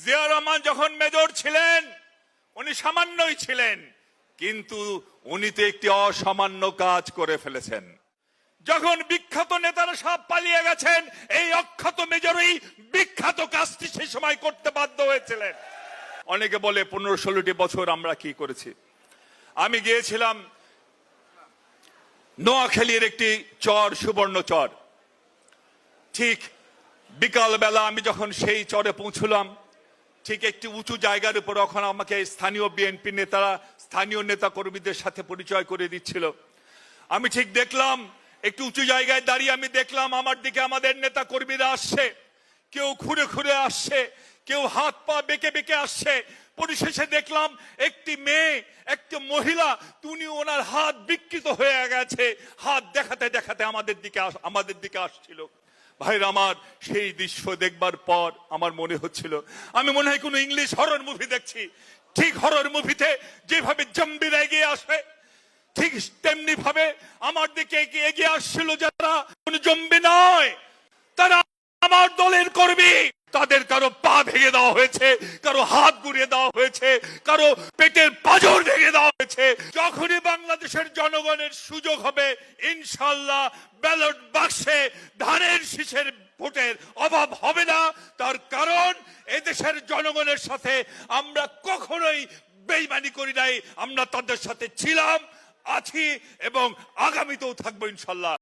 জিয়া রহমান যখন মেজর ছিলেন উনি সামান্যই ছিলেন, কিন্তু উনি তো একটি অসামান্য কাজ করে ফেলেছেন। যখন বিখ্যাত নেতারা সব পালিয়ে গেছেন, এই অখ্যাত মেজরই বিখ্যাত কাজটি সেই সময় করতে বাধ্য হয়েছিলেন। অনেকে বলে 15-16টি বছর আমরা কি করেছি। আমি গিয়েছিলাম নোয়াখালীর একটি চর, সুবর্ণ চর। ঠিক বিকাল বেলা আমি যখন সেই চরে পৌঁছলাম, ঠিক একটি উঁচু জায়গার উপর ওখানে আমাকে স্থানীয় বিএনপি নেতারা স্থানীয় নেতা কর্মীদের সাথে পরিচয় করে দিচ্ছিল। আমি ঠিক দেখলাম একটু উঁচু জায়গায় দাঁড়িয়ে আমি দেখলাম আমার দিকে আমাদের নেতা কর্মীরা আসছে, কেউ ঘুরে ঘুরে আসছে, কেউ হাত পা বেঁকে বেঁকে আসছে। পরিশেষে দেখলাম একটি মেয়ে, একটি মহিলা, তিনি ওনার হাত বিকৃত হয়ে গেছে, হাত দেখাতে দেখাতে আমাদের দিকে আসছিল। ভাইরা আমার, সেই দৃশ্য দেখবার পর আমার মনে হচ্ছিল আমি মনে হয় কোনো ইংলিশ হরর মুভি দেখছি। ঠিক হরর মুভিতে যেভাবে জম্বিরা এগিয়ে আসে, ঠিক তেমনি ভাবে আমার দিকে এগিয়ে আসছিল যারা কোন জম্বি নয়, তারা আমার দলের কর্মী। তাদের কারো পা ভেঙে দেওয়া হয়েছে, কারো হাত গুড়িয়ে দেওয়া হয়েছে, কারো পেটের পাঁজর ভেঙে দেওয়া হয়েছে। যখনই বাংলাদেশের জনগণের সুযোগ হবে, ইনশাআল্লাহ ব্যালট বাক্সে ধানের শীষের ভোটের অভাব হবে না। তার কারণ এদেশের জনগণের সাথে আমরা কখনোই বেইমানি করি নাই। আমরা তাদের সাথে ছিলাম, আছি এবং আগামীতেও থাকবো ইনশাআল্লাহ।